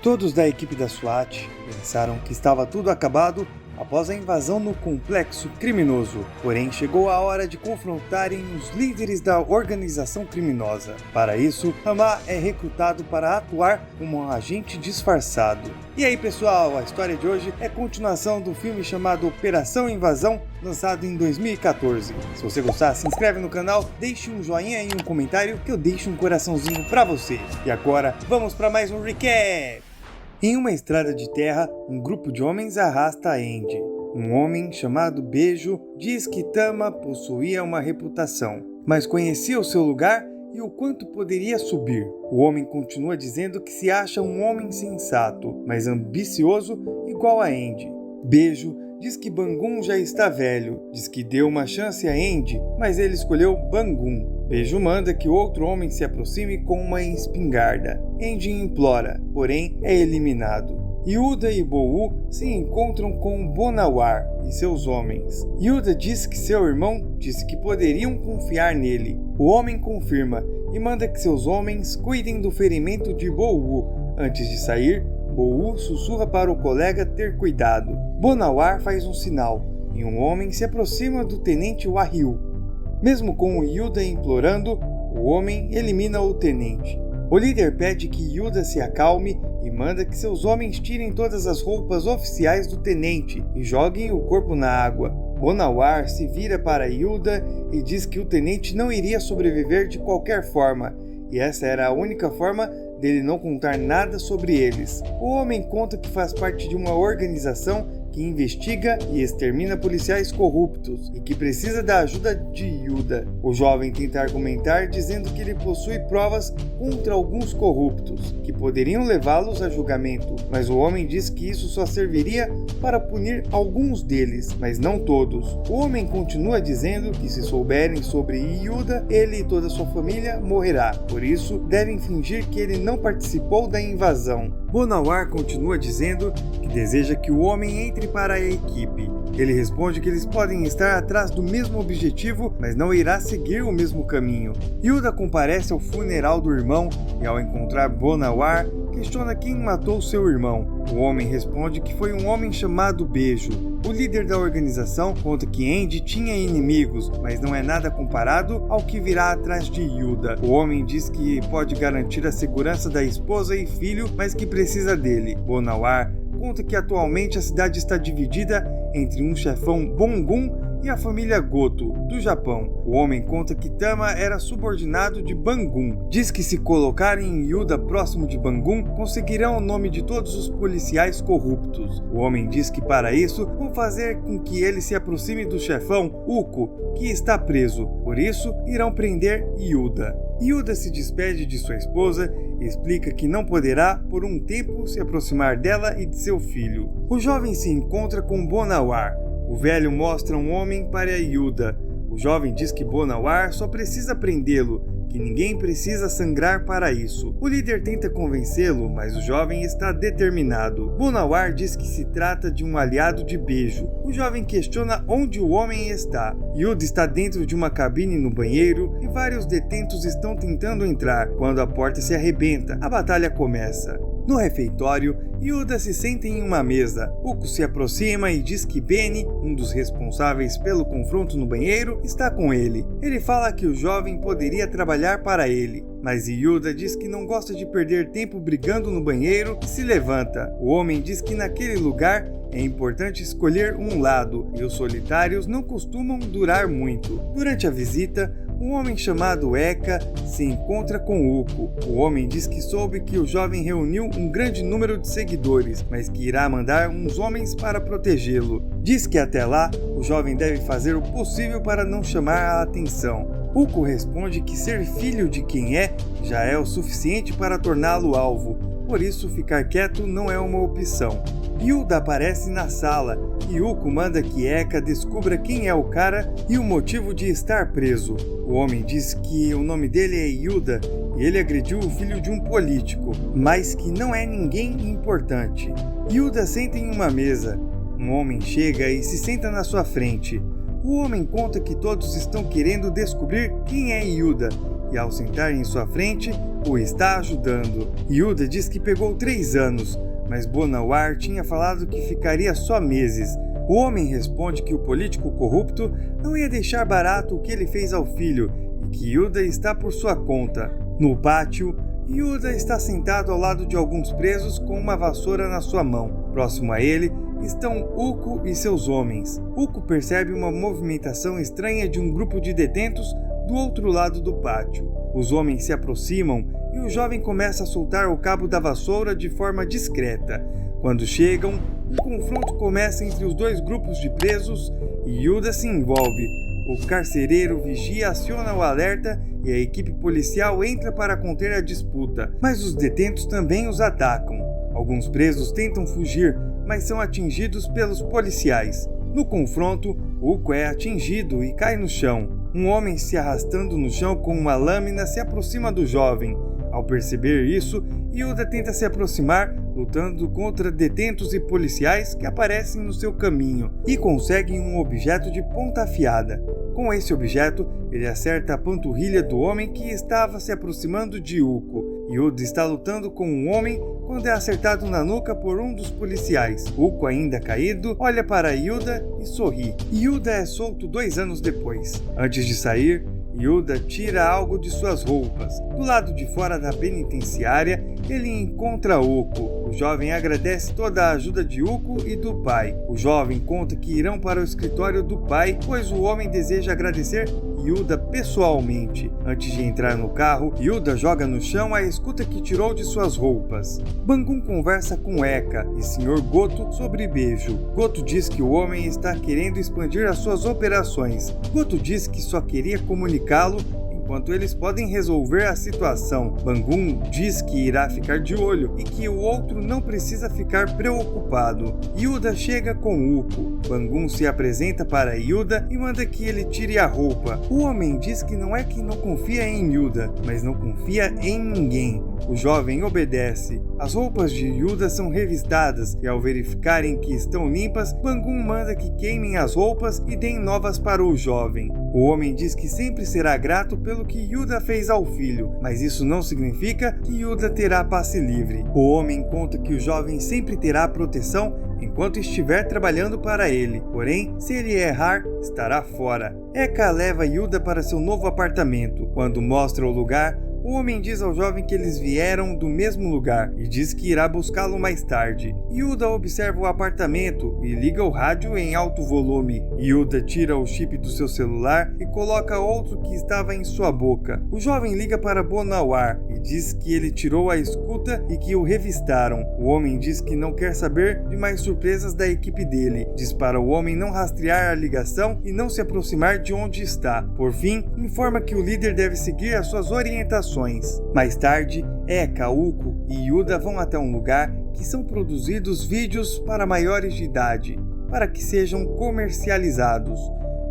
Todos da equipe da SWAT pensaram que estava tudo acabado após a invasão no complexo criminoso, porém chegou a hora de confrontarem os líderes da organização criminosa. Para isso, Hamar é recrutado para atuar como um agente disfarçado. E aí pessoal, a história de hoje é continuação do filme chamado Operação Invasão, lançado em 2014. Se você gostar, se inscreve no canal, deixe um joinha e um comentário que eu deixo um coraçãozinho pra você. E agora, vamos para mais um recap! Em uma estrada de terra, um grupo de homens arrasta Andy. Um homem chamado Beijo diz que Tama possuía uma reputação, mas conhecia o seu lugar e o quanto poderia subir. O homem continua dizendo que se acha um homem sensato, mas ambicioso igual a Andy. Beijo diz que Bangun já está velho, diz que deu uma chance a Andy, mas ele escolheu Bangun. Beijo manda que outro homem se aproxime com uma espingarda. Andy implora, porém é eliminado. Yuda e Bowu se encontram com Bonawar e seus homens. Yuda diz que seu irmão disse que poderiam confiar nele. O homem confirma e manda que seus homens cuidem do ferimento de Bowu. Antes de sair, Bowu sussurra para o colega ter cuidado. Bonawar faz um sinal e um homem se aproxima do tenente Wahyu. Mesmo com o Yuda implorando, o homem elimina o tenente. O líder pede que Yuda se acalme e manda que seus homens tirem todas as roupas oficiais do tenente e joguem o corpo na água. Bonawar se vira para Yuda e diz que o tenente não iria sobreviver de qualquer forma, e essa era a única forma dele não contar nada sobre eles. O homem conta que faz parte de uma organização que investiga e extermina policiais corruptos e que precisa da ajuda de Yuda. O jovem tenta argumentar dizendo que ele possui provas contra alguns corruptos, que poderiam levá-los a julgamento, mas o homem diz que isso só serviria para punir alguns deles, mas não todos. O homem continua dizendo que se souberem sobre Yuda, ele e toda sua família morrerá, por isso devem fingir que ele não participou da invasão. Bonawar continua dizendo que deseja que o homem entre para a equipe. Ele responde que eles podem estar atrás do mesmo objetivo, mas não irá seguir o mesmo caminho. Yuda comparece ao funeral do irmão e, ao encontrar Bonawar, questiona quem matou seu irmão. O homem responde que foi um homem chamado Beijo. O líder da organização conta que Andy tinha inimigos, mas não é nada comparado ao que virá atrás de Yuda. O homem diz que pode garantir a segurança da esposa e filho, mas que precisa dele. Bonawar conta que atualmente a cidade está dividida entre um chefão Bangun e a família Goto, do Japão. O homem conta que Tama era subordinado de Bangun. Diz que se colocarem Yuda próximo de Bangun, conseguirão o nome de todos os policiais corruptos. O homem diz que para isso vão fazer com que ele se aproxime do chefão Uko, que está preso. Por isso, irão prender Yuda. Yuda se despede de sua esposa e explica que não poderá, por um tempo, se aproximar dela e de seu filho. O jovem se encontra com Bonawar. O velho mostra um homem para Yuda. O jovem diz que Bonawar só precisa prendê-lo, que ninguém precisa sangrar para isso. O líder tenta convencê-lo, mas o jovem está determinado. Bonawar diz que se trata de um aliado de Beijo. O jovem questiona onde o homem está. Yuda está dentro de uma cabine no banheiro e vários detentos estão tentando entrar. Quando a porta se arrebenta, a batalha começa. No refeitório, Yuda se senta em uma mesa. Uko se aproxima e diz que Benny, um dos responsáveis pelo confronto no banheiro, está com ele. Ele fala que o jovem poderia trabalhar para ele, mas Yuda diz que não gosta de perder tempo brigando no banheiro e se levanta. O homem diz que naquele lugar é importante escolher um lado e os solitários não costumam durar muito. Durante a visita, um homem chamado Eka se encontra com Uko. O homem diz que soube que o jovem reuniu um grande número de seguidores, mas que irá mandar uns homens para protegê-lo. Diz que até lá, o jovem deve fazer o possível para não chamar a atenção. Uko responde que ser filho de quem é já é o suficiente para torná-lo alvo, por isso ficar quieto não é uma opção. Yuda aparece na sala e Uko manda que Eka descubra quem é o cara e o motivo de estar preso. O homem diz que o nome dele é Yuda e ele agrediu o filho de um político, mas que não é ninguém importante. Yuda senta em uma mesa. Um homem chega e se senta na sua frente. O homem conta que todos estão querendo descobrir quem é Yuda, e ao sentar em sua frente, o está ajudando. Yuda diz que pegou 3 anos, mas Bonawar tinha falado que ficaria só meses. O homem responde que o político corrupto não ia deixar barato o que ele fez ao filho e que Yuda está por sua conta. No pátio, Yuda está sentado ao lado de alguns presos com uma vassoura na sua mão. Próximo a ele estão Uko e seus homens. Uko percebe uma movimentação estranha de um grupo de detentos do outro lado do pátio. Os homens se aproximam e o jovem começa a soltar o cabo da vassoura de forma discreta. Quando chegam, o confronto começa entre os 2 grupos de presos e Yuda se envolve. O carcereiro vigia aciona o alerta e a equipe policial entra para conter a disputa, mas os detentos também os atacam. Alguns presos tentam fugir, mas são atingidos pelos policiais. No confronto, Uko é atingido e cai no chão. Um homem se arrastando no chão com uma lâmina se aproxima do jovem. Ao perceber isso, Yuda tenta se aproximar, lutando contra detentos e policiais que aparecem no seu caminho e conseguem um objeto de ponta afiada. Com esse objeto, ele acerta a panturrilha do homem que estava se aproximando de Uko. Yuda está lutando com um homem quando é acertado na nuca por um dos policiais. Uko, ainda caído, olha para Yuda e sorri. Yuda é solto 2 anos depois. Antes de sair, Yuda tira algo de suas roupas. Do lado de fora da penitenciária, ele encontra Uko. O jovem agradece toda a ajuda de Uko e do pai. O jovem conta que irão para o escritório do pai, pois o homem deseja agradecer Yuda pessoalmente. Antes de entrar no carro, Yuda joga no chão a escuta que tirou de suas roupas. Bangun conversa com Eka e Sr. Goto sobre beijo. Goto diz que o homem está querendo expandir as suas operações. Goto diz que só queria comunicá-lo enquanto eles podem resolver a situação. Bangun diz que irá ficar de olho e que o outro não precisa ficar preocupado. Yuda chega com Uko. Bangun se apresenta para Yuda e manda que ele tire a roupa. O homem diz que não é que não confia em Yuda, mas não confia em ninguém. O jovem obedece. As roupas de Yuda são revistadas e ao verificarem que estão limpas, Bangun manda que queimem as roupas e deem novas para o jovem. O homem diz que sempre será grato pelo que Yuda fez ao filho, mas isso não significa que Yuda terá passe livre. O homem conta que o jovem sempre terá proteção enquanto estiver trabalhando para ele, porém, se ele errar, estará fora. Eka leva Yuda para seu novo apartamento. Quando mostra o lugar, o homem diz ao jovem que eles vieram do mesmo lugar e diz que irá buscá-lo mais tarde. Yuda observa o apartamento e liga o rádio em alto volume. Yuda tira o chip do seu celular e coloca outro que estava em sua boca. O jovem liga para Bonawar e diz que ele tirou a escuta e que o revistaram. O homem diz que não quer saber de mais surpresas da equipe dele. Diz para o homem não rastrear a ligação e não se aproximar de onde está. Por fim, informa que o líder deve seguir as suas orientações. Mais tarde, Eka, Uko e Yuda vão até um lugar que são produzidos vídeos para maiores de idade, para que sejam comercializados.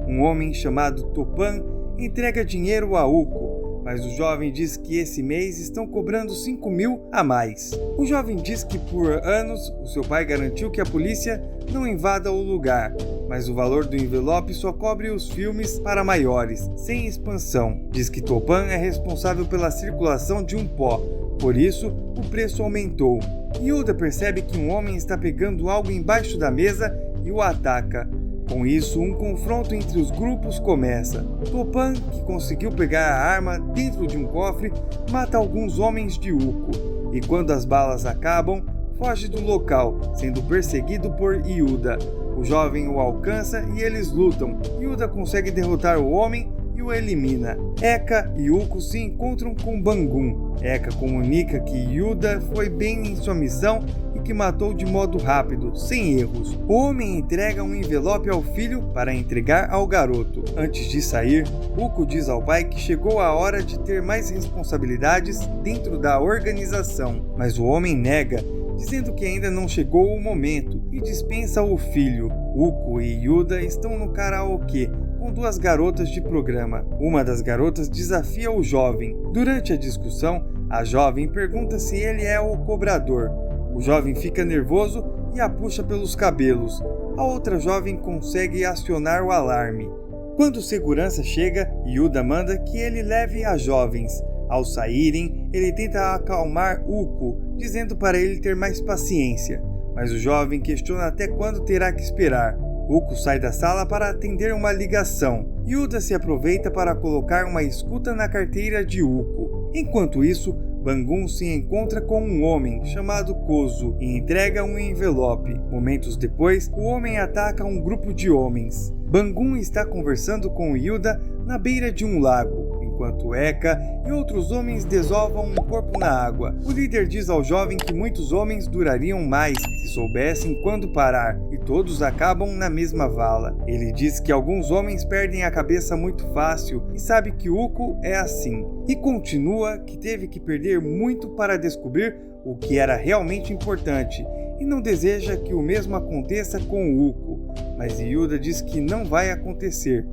Um homem chamado Topan entrega dinheiro a Uko, mas o jovem diz que esse mês estão cobrando 5.000 a mais. O jovem diz que por anos o seu pai garantiu que a polícia não invada o lugar, mas o valor do envelope só cobre os filmes para maiores, sem expansão. Diz que Topan é responsável pela circulação de um pó, por isso o preço aumentou. Yuda percebe que um homem está pegando algo embaixo da mesa e o ataca. Com isso, um confronto entre os grupos começa. Topan, que conseguiu pegar a arma dentro de um cofre, mata alguns homens de Uko, e quando as balas acabam, foge do local, sendo perseguido por Yuda. O jovem o alcança e eles lutam. Yuda consegue derrotar o homem e o elimina. Eka e Uko se encontram com Bangun. Eka comunica que Yuda foi bem em sua missão e que matou de modo rápido, sem erros. O homem entrega um envelope ao filho para entregar ao garoto. Antes de sair, Uko diz ao pai que chegou a hora de ter mais responsabilidades dentro da organização, mas o homem nega, dizendo que ainda não chegou o momento e dispensa o filho. Uko e Yuda estão no karaokê com 2 garotas de programa. Uma das garotas desafia o jovem. Durante a discussão, a jovem pergunta se ele é o cobrador. O jovem fica nervoso e a puxa pelos cabelos. A outra jovem consegue acionar o alarme. Quando o segurança chega, Yuda manda que ele leve as jovens. Ao saírem, Ele tenta acalmar Uko, dizendo para ele ter mais paciência, mas o jovem questiona até quando terá que esperar. Uko sai da sala para atender uma ligação. Yuda se aproveita para colocar uma escuta na carteira de Uko. Enquanto isso, Bangun se encontra com um homem chamado Kozo e entrega um envelope. Momentos depois, o homem ataca um grupo de homens. Bangun está conversando com Yuda na beira de um lago, enquanto Eka e outros homens desovam um corpo na água. O líder diz ao jovem que muitos homens durariam mais se soubessem quando parar, e todos acabam na mesma vala. Ele diz que alguns homens perdem a cabeça muito fácil e sabe que Uko é assim. E continua que teve que perder muito para descobrir o que era realmente importante, e não deseja que o mesmo aconteça com Uko, mas Yuda diz que não vai acontecer.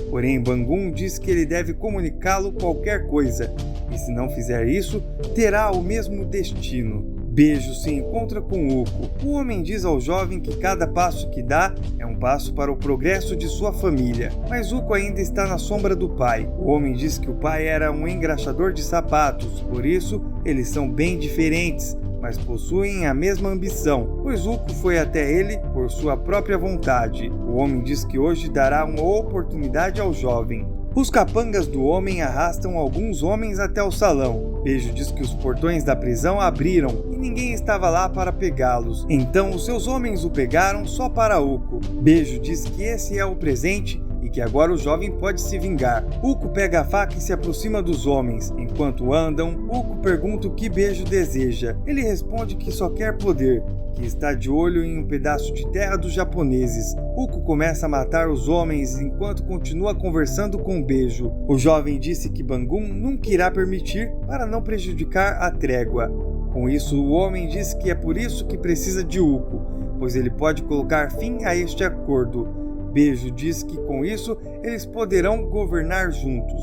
Porém, Bangun diz que ele deve comunicá-lo qualquer coisa, e se não fizer isso, terá o mesmo destino. Beijo se encontra com Uko. O homem diz ao jovem que cada passo que dá é um passo para o progresso de sua família, mas Uko ainda está na sombra do pai. O homem diz que o pai era um engraxador de sapatos, por isso eles são bem diferentes, mas possuem a mesma ambição, pois Uko foi até ele por sua própria vontade. O homem diz que hoje dará uma oportunidade ao jovem. Os capangas do homem arrastam alguns homens até o salão. Beijo diz que os portões da prisão abriram e ninguém estava lá para pegá-los. Então os seus homens o pegaram só para Uko. Beijo diz que esse é o presente e que agora o jovem pode se vingar. Uko pega a faca e se aproxima dos homens. Enquanto andam, Uko pergunta o que Beijo deseja. Ele responde que só quer poder, que está de olho em um pedaço de terra dos japoneses. Uko começa a matar os homens enquanto continua conversando com Beijo. O jovem disse que Bangun nunca irá permitir para não prejudicar a trégua. Com isso, o homem diz que é por isso que precisa de Uko, pois ele pode colocar fim a este acordo. Beijo diz que com isso eles poderão governar juntos.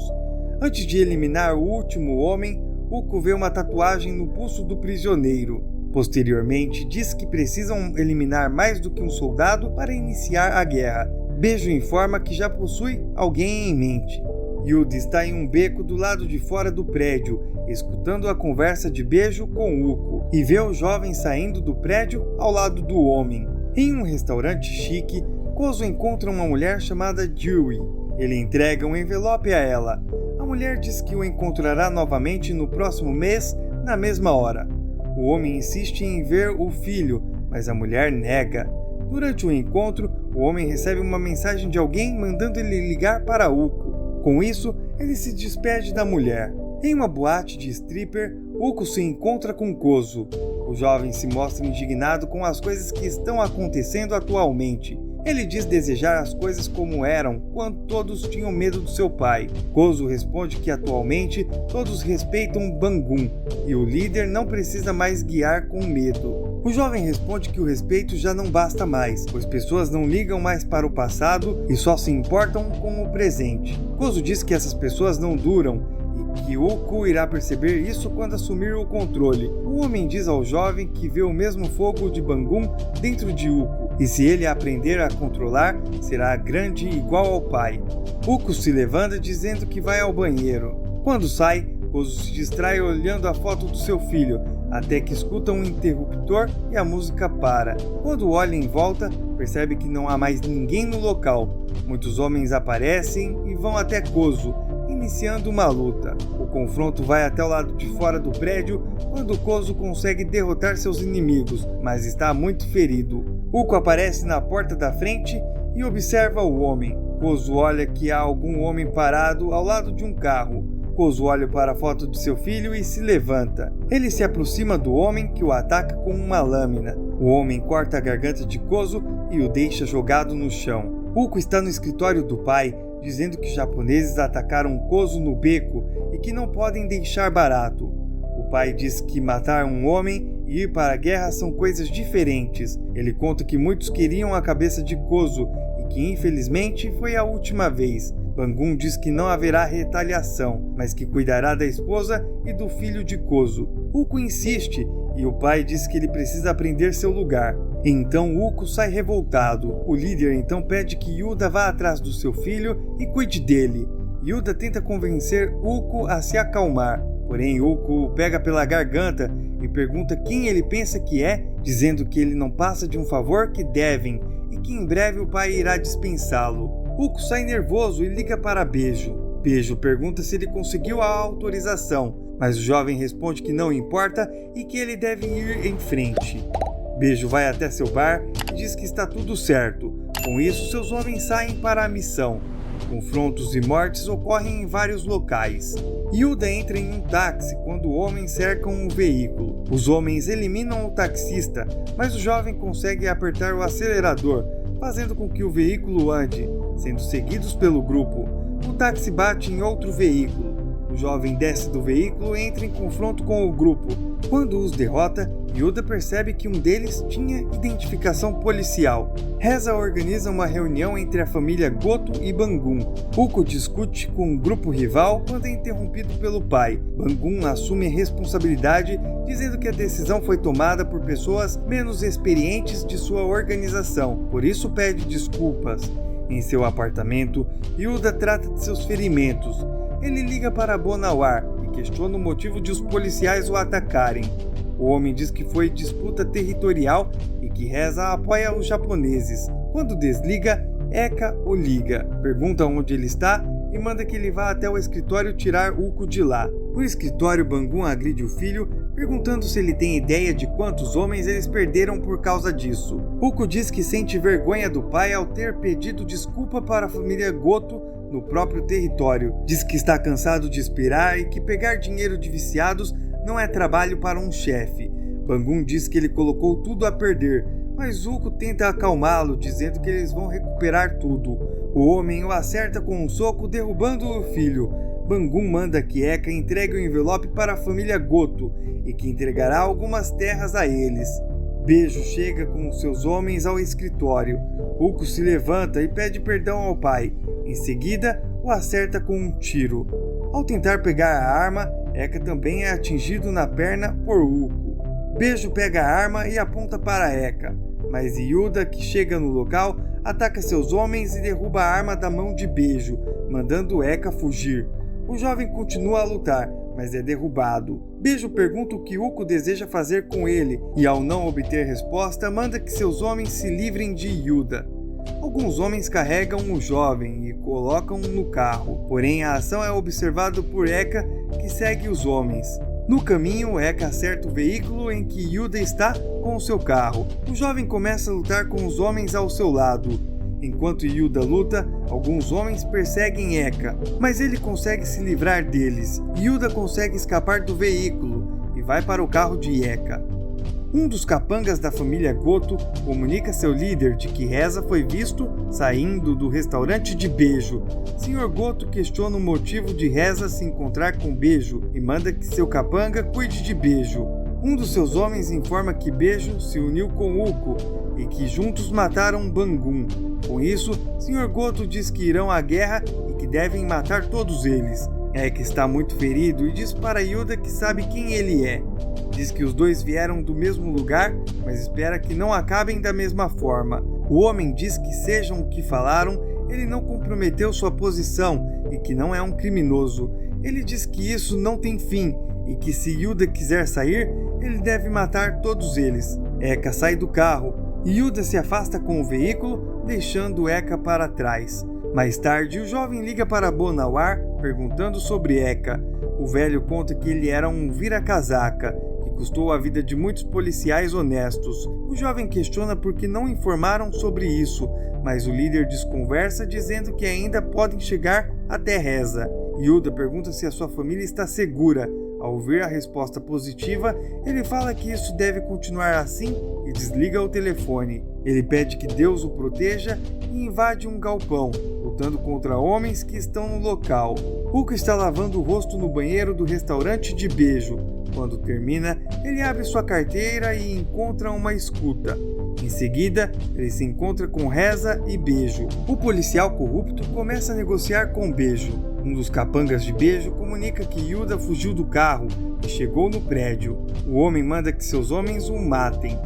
Antes de eliminar o último homem, Uko vê uma tatuagem no pulso do prisioneiro. Posteriormente, diz que precisam eliminar mais do que um soldado para iniciar a guerra. Beijo informa que já possui alguém em mente. Yuda está em um beco do lado de fora do prédio, escutando a conversa de Beijo com Uko, e vê o jovem saindo do prédio ao lado do homem. Em um restaurante chique, Kozo encontra uma mulher chamada Jui. Ele entrega um envelope a ela. A mulher diz que o encontrará novamente no próximo mês, na mesma hora. O homem insiste em ver o filho, mas a mulher nega. Durante o encontro, o homem recebe uma mensagem de alguém mandando ele ligar para Uko. Com isso, ele se despede da mulher. Em uma boate de stripper, Uko se encontra com Kozo. O jovem se mostra indignado com as coisas que estão acontecendo atualmente. Ele diz desejar as coisas como eram quando todos tinham medo do seu pai. Kozo responde que atualmente todos respeitam Bangun e o líder não precisa mais guiar com medo. O jovem responde que o respeito já não basta mais, pois pessoas não ligam mais para o passado e só se importam com o presente. Kozo diz que essas pessoas não duram e que Uko irá perceber isso quando assumir o controle. O homem diz ao jovem que vê o mesmo fogo de Bangun dentro de Uko, e se ele aprender a controlar, será grande igual ao pai. Uko se levanta dizendo que vai ao banheiro. Quando sai, Kozo se distrai olhando a foto do seu filho, até que escuta um interruptor e a música para. Quando olha em volta, percebe que não há mais ninguém no local. Muitos homens aparecem e vão até Kozo, iniciando uma luta. O confronto vai até o lado de fora do prédio quando Kozo consegue derrotar seus inimigos, mas está muito ferido. Uko aparece na porta da frente e observa o homem. Kozo olha que há algum homem parado ao lado de um carro. Kozo olha para a foto de seu filho e se levanta. Ele se aproxima do homem que o ataca com uma lâmina. O homem corta a garganta de Kozo e o deixa jogado no chão. Uko está no escritório do pai, dizendo que os japoneses atacaram Kozo no beco e que não podem deixar barato. O pai diz que matar um homem e ir para a guerra são coisas diferentes. Ele conta que muitos queriam a cabeça de Kozo e que infelizmente foi a última vez. Bangun diz que não haverá retaliação, mas que cuidará da esposa e do filho de Kozo. Uko insiste e o pai diz que ele precisa aprender seu lugar. Então Uko sai revoltado. O líder então pede que Yuda vá atrás do seu filho e cuide dele. Yuda tenta convencer Uko a se acalmar, Porém, Uko o pega pela garganta e pergunta quem ele pensa que é, dizendo que ele não passa de um favor que devem e que em breve o pai irá dispensá-lo. Uko sai nervoso e liga para Beijo. Beijo pergunta se ele conseguiu a autorização, mas o jovem responde que não importa e que ele deve ir em frente. Beijo vai até seu bar e diz que está tudo certo. Com isso, seus homens saem para a missão. Confrontos e mortes ocorrem em vários locais. Yuda entra em um táxi quando homens cercam o veículo. Os homens eliminam o taxista, mas o jovem consegue apertar o acelerador, fazendo com que o veículo ande, sendo seguidos pelo grupo. O táxi bate em outro veículo. O jovem desce do veículo e entra em confronto com o grupo. Quando os derrota, Yuda percebe que um deles tinha identificação policial. Reza organiza uma reunião entre a família Goto e Bangun. Uko discute com o grupo rival quando é interrompido pelo pai. Bangun assume a responsabilidade, dizendo que a decisão foi tomada por pessoas menos experientes de sua organização, por isso pede desculpas. Em seu apartamento, Yuda trata de seus ferimentos. Ele liga para Bonawar e questiona o motivo de os policiais o atacarem. O homem diz que foi disputa territorial e que Reza apoia os japoneses. Quando desliga, Eka o liga, pergunta onde ele está e manda que ele vá até o escritório tirar Uko de lá. No escritório, Bangun agride o filho, perguntando se ele tem ideia de quantos homens eles perderam por causa disso. Uko diz que sente vergonha do pai ao ter pedido desculpa para a família Goto no próprio território. Diz que está cansado de esperar e que pegar dinheiro de viciados não é trabalho para um chefe. Bangun diz que ele colocou tudo a perder, mas Uko tenta acalmá-lo, dizendo que eles vão recuperar tudo. O homem o acerta com um soco, derrubando o filho. Bangun manda que Eka entregue o envelope para a família Goto e que entregará algumas terras a eles. Beijo chega com seus homens ao escritório. Uko se levanta e pede perdão ao pai. Em seguida, o acerta com um tiro. Ao tentar pegar a arma, Eka também é atingido na perna por Uko. Beijo pega a arma e aponta para Eka, mas Yuda, que chega no local, ataca seus homens e derruba a arma da mão de Beijo, mandando Eka fugir. O jovem continua a lutar, mas é derrubado. Beijo pergunta o que Uko deseja fazer com ele e, ao não obter resposta, manda que seus homens se livrem de Yuda. Alguns homens carregam o jovem e colocam no carro, porém a ação é observada por Eka, que segue os homens. No caminho, Eka acerta o veículo em que Yuda está com o seu carro. O jovem começa a lutar com os homens ao seu lado. Enquanto Yuda luta, alguns homens perseguem Eka, mas ele consegue se livrar deles. Yuda consegue escapar do veículo e vai para o carro de Eka. Um dos capangas da família Goto comunica seu líder de que Reza foi visto saindo do restaurante de Beijo. Sr. Goto questiona o motivo de Reza se encontrar com Beijo e manda que seu capanga cuide de Beijo. Um dos seus homens informa que Beijo se uniu com Uko e que juntos mataram Bangun. Com isso, Sr. Goto diz que irão à guerra e que devem matar todos eles. Eka está muito ferido e diz para Yuda que sabe quem ele é. Diz que os dois vieram do mesmo lugar, mas espera que não acabem da mesma forma. O homem diz que sejam o que falaram, ele não comprometeu sua posição e que não é um criminoso. Ele diz que isso não tem fim e que se Yuda quiser sair, ele deve matar todos eles. Eka sai do carro e Yuda se afasta com o veículo, deixando Eka para trás. Mais tarde, o jovem liga para Bonawar, perguntando sobre Eka. O velho conta que ele era um vira-casaca, que custou a vida de muitos policiais honestos. O jovem questiona por que não informaram sobre isso, mas o líder desconversa, dizendo que ainda podem chegar até Reza. Yuda pergunta se a sua família está segura. Ao ver a resposta positiva, ele fala que isso deve continuar assim e desliga o telefone. Ele pede que Deus o proteja e invade um galpão, lutando contra homens que estão no local. Uko está lavando o rosto no banheiro do restaurante de Beijo. Quando termina, ele abre sua carteira e encontra uma escuta. Em seguida, ele se encontra com Reza e Beijo. O policial corrupto começa a negociar com Beijo. Um dos capangas de Beijo comunica que Yuda fugiu do carro e chegou no prédio. O homem manda que seus homens o matem.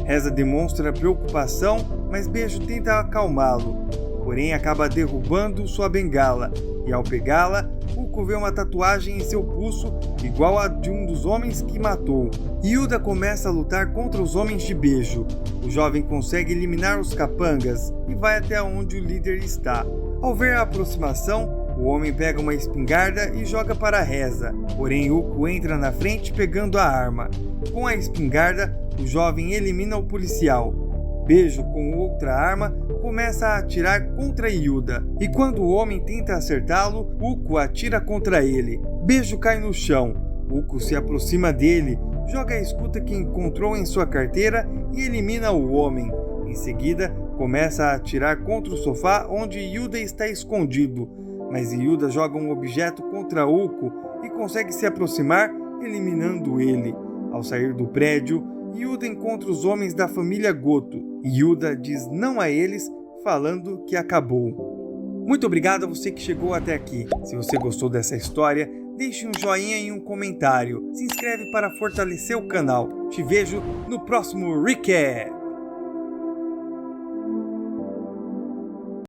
Reza demonstra preocupação, mas Beijo tenta acalmá-lo. Porém, acaba derrubando sua bengala e ao pegá-la, Uko vê uma tatuagem em seu pulso igual a de um dos homens que matou. Yuda começa a lutar contra os homens de Beijo. O jovem consegue eliminar os capangas e vai até onde o líder está. Ao ver a aproximação, o homem pega uma espingarda e joga para a reza, porém Uko entra na frente pegando a arma. Com a espingarda, o jovem elimina o policial. Beijo, com outra arma, começa a atirar contra Yuda, e quando o homem tenta acertá-lo, Uko atira contra ele. Beijo cai no chão. Uko se aproxima dele, joga a escuta que encontrou em sua carteira e elimina o homem. Em seguida, começa a atirar contra o sofá onde Yuda está escondido, mas Yuda joga um objeto contra Uko e consegue se aproximar, eliminando ele. Ao sair do prédio, Yuda encontra os homens da família Goto. Yuda diz não a eles, falando que acabou. Muito obrigado a você que chegou até aqui. Se você gostou dessa história, deixe um joinha e um comentário. Se inscreve para fortalecer o canal. Te vejo no próximo Recap!